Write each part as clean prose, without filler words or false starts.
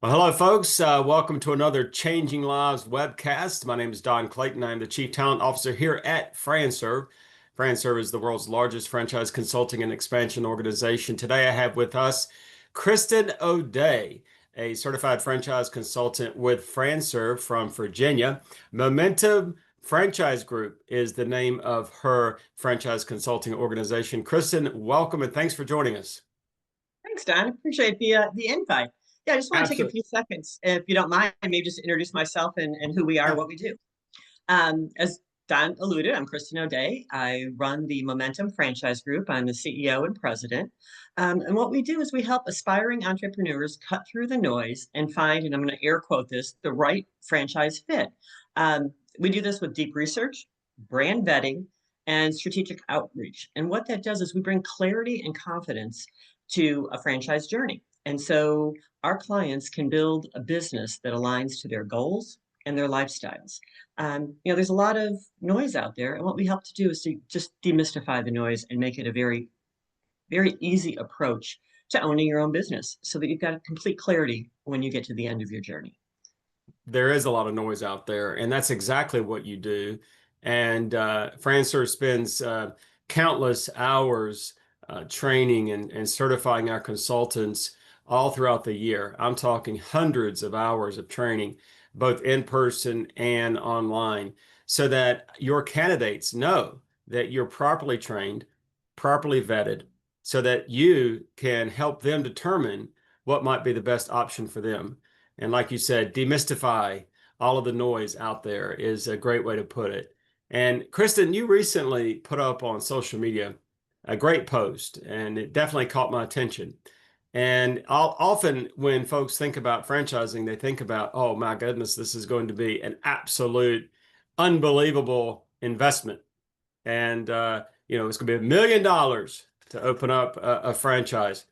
Well, hello, folks. Welcome to another Changing Lives webcast. My name is Don Clayton. I'm the Chief Talent Officer here at FranServe. FranServe is the world's largest franchise consulting and expansion organization. Today, I have with us Kristin Odeh, a certified franchise consultant with FranServe from Virginia. Momentum Franchise Group is the name of her franchise consulting organization. Kristin, welcome and thanks for joining us. Thanks, Don. Appreciate the invite. Yeah, I just want to take a Absolutely. few seconds, if you don't mind, maybe just introduce myself and who we are, Yeah. what we do. As Don alluded, I'm Kristin Odeh. I run the Momentum Franchise Group. I'm the CEO and president. And what we do is we help aspiring entrepreneurs cut through the noise and find, and I'm going to air quote this, the right franchise fit. We do this with deep research, brand vetting, and strategic outreach. And what that does is we bring clarity and confidence to a franchise journey. And so our clients can build a business that aligns to their goals and their lifestyles. There's a lot of noise out there, and what we help to do is to just demystify the noise and make it a very, very easy approach to owning your own business so that you've got complete clarity when you get to the end of your journey. There is a lot of noise out there, and that's exactly what you do. And Francer spends countless hours training and certifying our consultants all throughout the year. I'm talking hundreds of hours of training, both in person and online, so that your candidates know that you're properly trained, properly vetted, so that you can help them determine what might be the best option for them. And like you said, demystify all of the noise out there is a great way to put it. And Kristin, you recently put up on social media a great post, and it definitely caught my attention. And often when folks think about franchising, they think about, oh my goodness, this is going to be an absolute unbelievable investment. And, it's going to be $1 million to open up a franchise.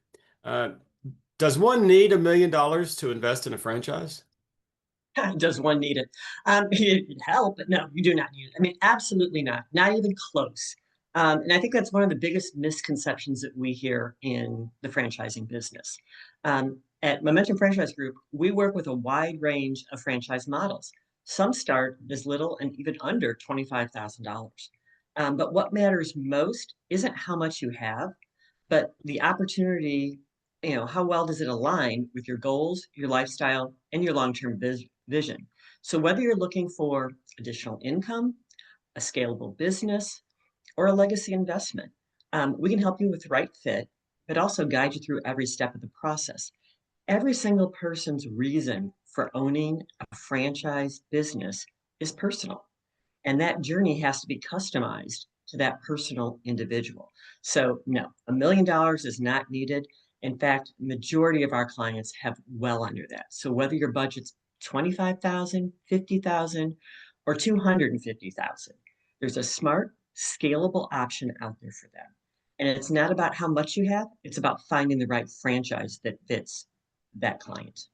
Uh, does one need $1 million to invest in a franchise? Does one need it? It'd help, but no, you do not need it. I mean, absolutely not, not even close. And I think that's one of the biggest misconceptions that we hear in the franchising business. At Momentum Franchise Group, we work with a wide range of franchise models. Some start as little and even under $25,000. But what matters most isn't how much you have, but the opportunity, how well does it align with your goals, your lifestyle, and your long-term vision? So whether you're looking for additional income, a scalable business, or a legacy investment, we can help you with the right fit, but also guide you through every step of the process. Every single person's reason for owning a franchise business is personal, and that journey has to be customized to that personal individual. So no, $1 million is not needed. In fact, majority of our clients have well under that. So whether your budget's 25,000, 50,000, or 250,000, there's a smart, scalable option out there for them. And it's not about how much you have, it's about finding the right franchise that fits that client.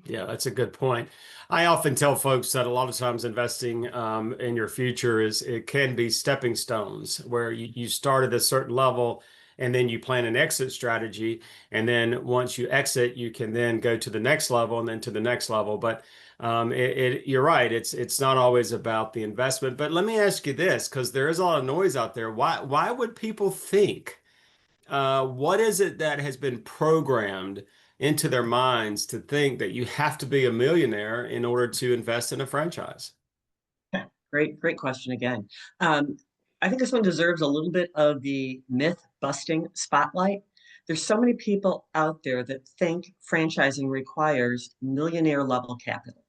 Yeah, that's a good point. I often tell folks that a lot of times investing in your future is it can be stepping stones where you start at a certain level and then you plan an exit strategy. And then once you exit, you can then go to the next level and then to the next level. But you're right, it's not always about the investment. But let me ask you this, because there is a lot of noise out there. Why would people think? What is it that has been programmed into their minds to think that you have to be a millionaire in order to invest in a franchise? Okay, great question again. Um, I think this one deserves a little bit of the myth busting spotlight. There's so many people out there that think franchising requires millionaire level capital.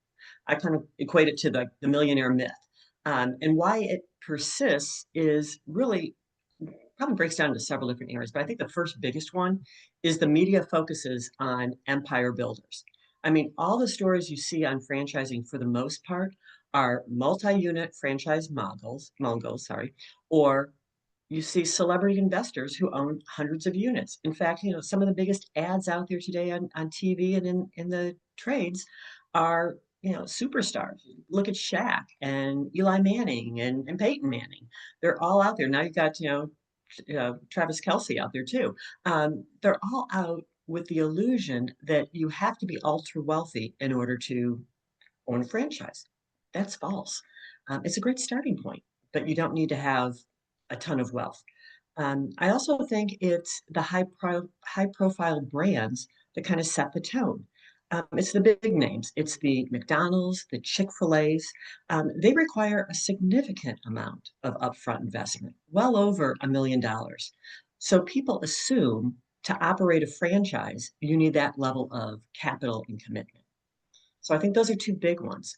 I kind of equate it to the millionaire myth. And why it persists is really probably breaks down into several different areas, but I think the first biggest one is the media focuses on empire builders. I mean, all the stories you see on franchising for the most part are multi-unit franchise moguls, sorry, or you see celebrity investors who own hundreds of units. In fact, some of the biggest ads out there today on TV and in the trades are, superstars. Look at Shaq and Eli Manning and Peyton Manning. They're all out there. Now you've got, Travis Kelsey out there too. They're all out with the illusion that you have to be ultra wealthy in order to own a franchise. That's false. It's a great starting point, but you don't need to have a ton of wealth. I also think it's the high profile brands that kind of set the tone. It's the big names. It's the McDonald's, the Chick-fil-A's. They require a significant amount of upfront investment, well over $1 million. So people assume to operate a franchise, you need that level of capital and commitment. So I think those are two big ones.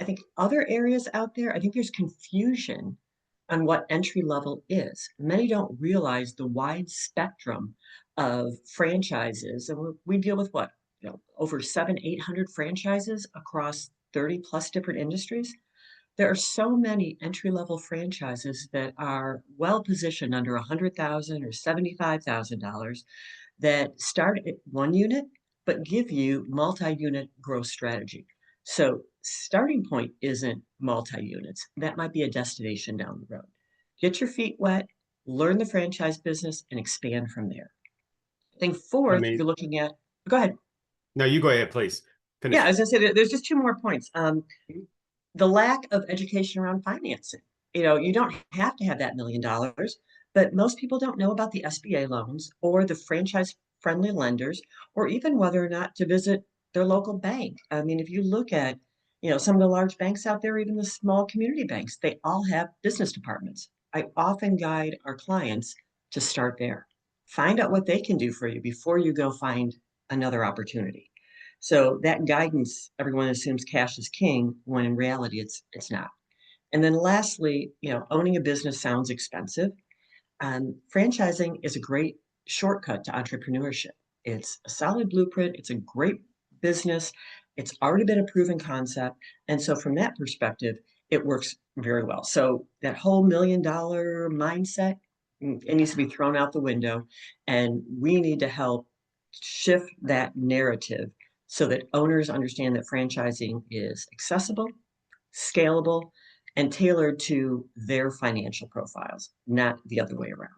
I think other areas out there, I think there's confusion on what entry level is. Many don't realize the wide spectrum of franchises. And we deal with what, over 800 franchises across 30 plus different industries. There are so many entry level franchises that are well positioned under $100,000 or $75,000 that start at one unit, but give you multi-unit growth strategy. So starting point isn't multi-units. That might be a destination down the road. Get your feet wet, learn the franchise business, and expand from there. I think I fourth, mean, you're looking at, go ahead. no, you go ahead, please. Yeah, Finish. as I said, there's just two more points. The lack of education around financing. You don't have to have that $1 million, but most people don't know about the SBA loans or the franchise friendly lenders, or even whether or not to visit their local bank. I mean, if you look at, some of the large banks out there, even the small community banks, they all have business departments. I often guide our clients to start there. Find out what they can do for you before you go find another opportunity. So that guidance, everyone assumes cash is king, when in reality it's not. And then lastly, owning a business sounds expensive. Franchising is a great shortcut to entrepreneurship. It's a solid blueprint. It's a great business. It's already been a proven concept. And so from that perspective, it works very well. So that whole $1 million mindset, it needs to be thrown out the window. And we need to help shift that narrative so that owners understand that franchising is accessible, scalable, and tailored to their financial profiles, not the other way around.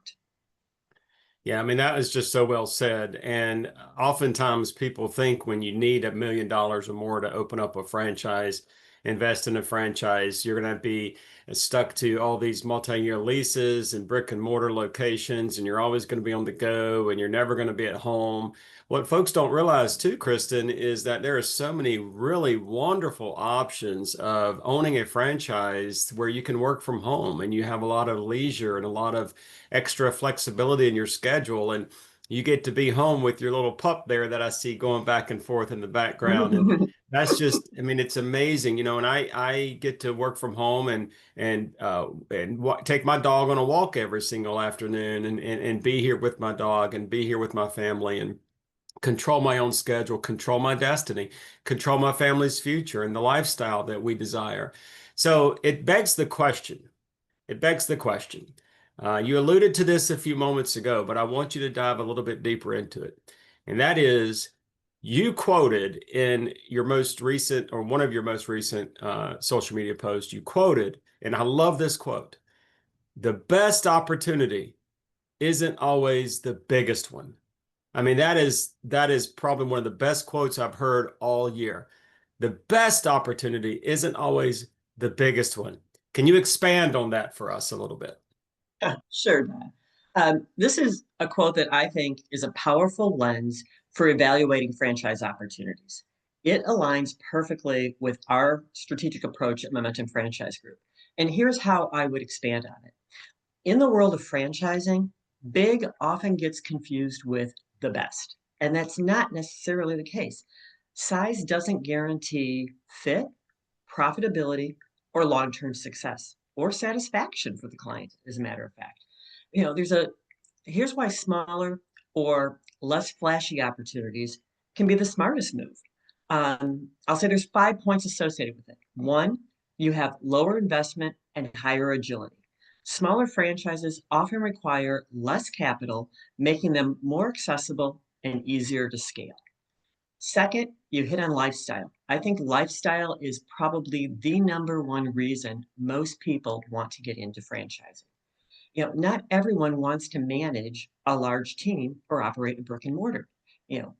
Yeah, I mean, that is just so well said. And oftentimes people think when you need $1 million or more to open up a franchise, invest in a franchise, you're going to be stuck to all these multi-year leases and brick and mortar locations, and you're always going to be on the go and you're never going to be at home. What folks don't realize too, Kristin, is that there are so many really wonderful options of owning a franchise where you can work from home and you have a lot of leisure and a lot of extra flexibility in your schedule. And you get to be home with your little pup there that I see going back and forth in the background. And that's just, I mean, it's amazing, and I get to work from home and take my dog on a walk every single afternoon and be here with my dog and be here with my family and control my own schedule, control my destiny, control my family's future and the lifestyle that we desire. So it begs the question. It begs the question. You alluded to this a few moments ago, but I want you to dive a little bit deeper into it. And that is, you quoted in your most recent, or one of your most recent social media posts, you quoted, and I love this quote, the best opportunity isn't always the biggest one. I mean, that is probably one of the best quotes I've heard all year. The best opportunity isn't always the biggest one. Can you expand on that for us a little bit? Sure, Don. This is a quote that I think is a powerful lens for evaluating franchise opportunities. It aligns perfectly with our strategic approach at Momentum Franchise Group. And here's how I would expand on it. In the world of franchising, big often gets confused with the best. And that's not necessarily the case. Size doesn't guarantee fit, profitability, or long-term success or satisfaction for the client, as a matter of fact. Here's why smaller or less flashy opportunities can be the smartest move. I'll say there's 5 points associated with it. One, you have lower investment and higher agility. Smaller franchises often require less capital, making them more accessible and easier to scale. Second, you hit on lifestyle. I think lifestyle is probably the number one reason most people want to get into franchising. Not everyone wants to manage a large team or operate a brick and mortar. you know,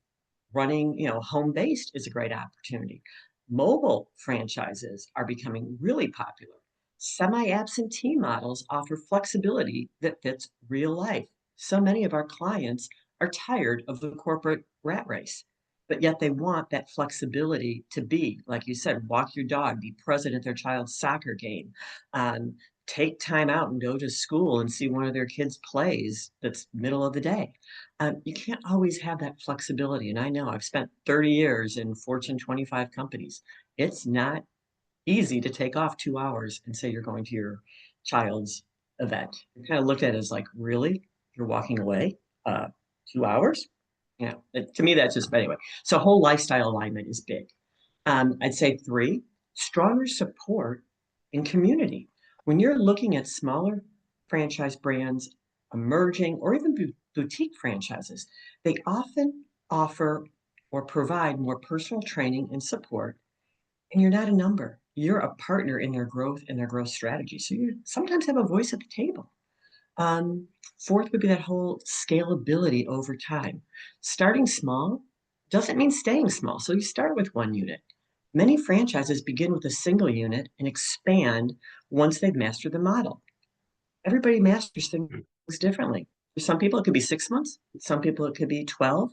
running, home-based is a great opportunity. Mobile franchises are becoming really popular. Semi-absentee models offer flexibility that fits real life. So many of our clients are tired of the corporate rat race, but yet they want that flexibility to be, like you said, walk your dog, be present at their child's soccer game, um, take time out and go to school and see one of their kids' plays that's middle of the day. You can't always have that flexibility. And I know I've spent 30 years in Fortune 25 companies. It's not easy to take off 2 hours and say you're going to your child's event. You're kind of looked at as like, really? You're walking away? 2 hours? To me, that's just, anyway. So whole lifestyle alignment is big. I'd say three, stronger support in community. When you're looking at smaller franchise brands, emerging, or even boutique franchises, they often offer or provide more personal training and support, and you're not a number. You're a partner in their growth and their growth strategy. So you sometimes have a voice at the table. Um, Fourth would be that whole scalability over time. Starting small doesn't mean staying small. So you start with one unit. Many franchises begin with a single unit and expand once they've mastered the model. Everybody masters things differently. For some people, it could be 6 months. Some people, it could be 12.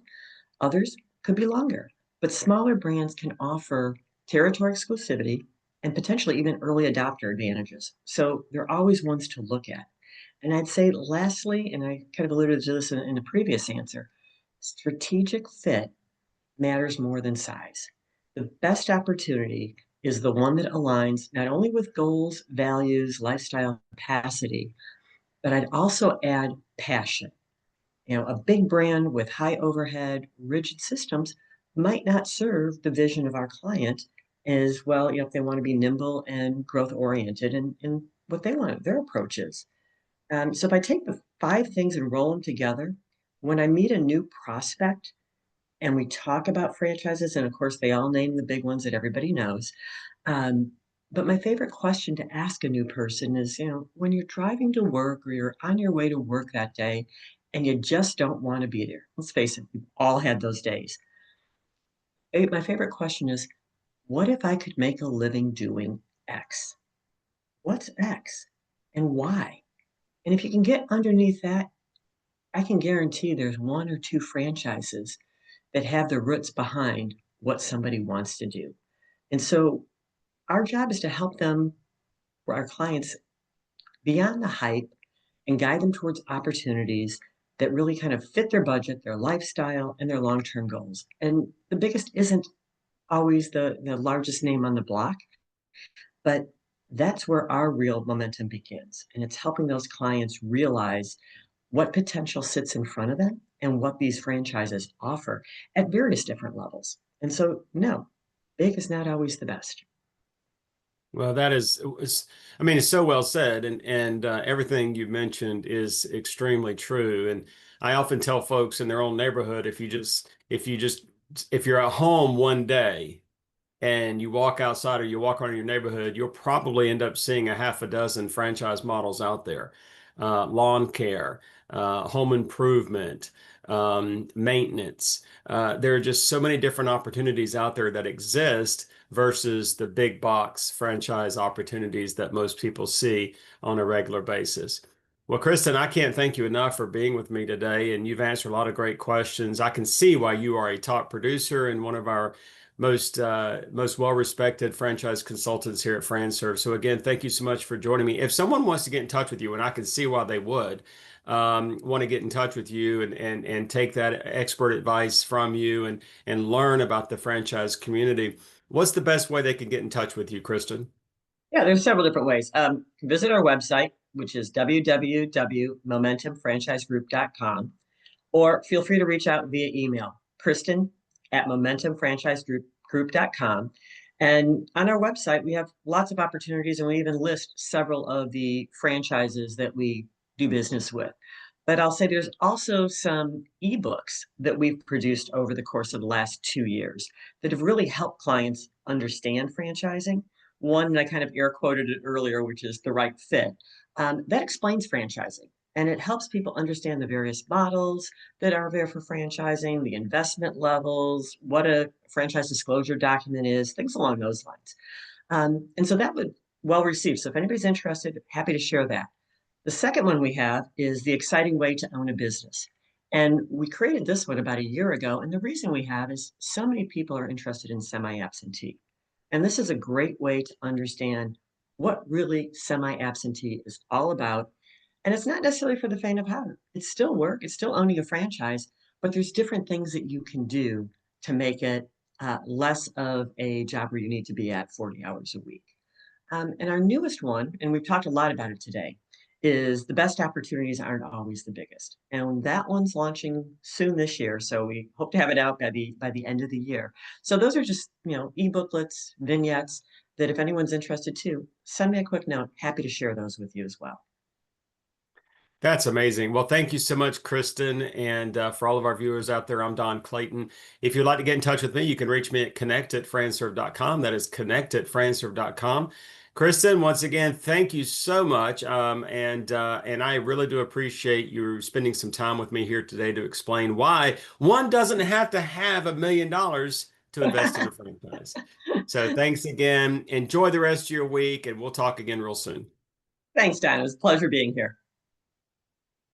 Others could be longer. But smaller brands can offer territory exclusivity and potentially even early adopter advantages. So they're always ones to look at. And I'd say, lastly, and I kind of alluded to this in a previous answer, strategic fit matters more than size. The best opportunity is the one that aligns not only with goals, values, lifestyle capacity, but I'd also add passion. A big brand with high overhead, rigid systems might not serve the vision of our client as well, if they want to be nimble and growth oriented in what they want, their approach is. So if I take the five things and roll them together, when I meet a new prospect and we talk about franchises, and of course they all name the big ones that everybody knows. Um, but my favorite question to ask a new person is, when you're driving to work or you're on your way to work that day and you just don't want to be there. Let's face it, we've all had those days. My favorite question is, what if I could make a living doing X? What's X and why? And if you can get underneath that, I can guarantee there's one or two franchises that have the roots behind what somebody wants to do. And so our job is to help them, for our clients, beyond the hype and guide them towards opportunities that really kind of fit their budget, their lifestyle, and their long-term goals. And the biggest isn't always the largest name on the block, but that's where our real momentum begins. And it's helping those clients realize what potential sits in front of them and what these franchises offer at various different levels. And so, no, big is not always the best. Well, I mean, it's so well said, and everything you mentioned is extremely true. And I often tell folks in their own neighborhood, if you're at home one day and you walk outside or you walk around your neighborhood, you'll probably end up seeing a half a dozen franchise models out there. Lawn care, home improvement, maintenance. There are just so many different opportunities out there that exist versus the big box franchise opportunities that most people see on a regular basis. Well, Kristin, I can't thank you enough for being with me today, and you've answered a lot of great questions. I can see why you are a top producer and one of our most well-respected franchise consultants here at FranServe. So again, thank you so much for joining me. If someone wants to get in touch with you, and I can see why they would want to get in touch with you and take that expert advice from you and learn about the franchise community, what's the best way they can get in touch with you, Kristin? Yeah, there's several different ways. Visit our website, which is www.momentumfranchisegroup.com, or feel free to reach out via email, Kristin@momentumfranchisegroup.com. And on our website, we have lots of opportunities, and we even list several of the franchises that we do business with. But I'll say there's also some ebooks that we've produced over the course of the last 2 years that have really helped clients understand franchising. One, I kind of air quoted it earlier, which is The Right Fit. That explains franchising. And it helps people understand the various models that are there for franchising, the investment levels, what a franchise disclosure document is, things along those lines. And so that would well received. So if anybody's interested, happy to share that. The second one we have is the exciting way to own a business. And we created this one about a year ago. And the reason we have is so many people are interested in semi-absentee. And this is a great way to understand what really semi-absentee is all about. And it's not necessarily for the faint of heart. It's still work, it's still owning a franchise, but there's different things that you can do to make it less of a job where you need to be at 40 hours a week. And our newest one, and we've talked a lot about it today, is the best opportunities aren't always the biggest. And that one's launching soon this year. So we hope to have it out by the end of the year. So those are just, e-booklets, vignettes that if anyone's interested too, send me a quick note. Happy to share those with you as well. That's amazing. Well, thank you so much, Kristin. And for all of our viewers out there, I'm Don Clayton. If you'd like to get in touch with me, you can reach me at connect@franserve.com. That is connect@franserve.com. Kristin, once again, thank you so much. And I really do appreciate you spending some time with me here today to explain why one doesn't have to have $1 million to invest in a franchise. So thanks again. Enjoy the rest of your week, and we'll talk again real soon. Thanks, Don. It was a pleasure being here.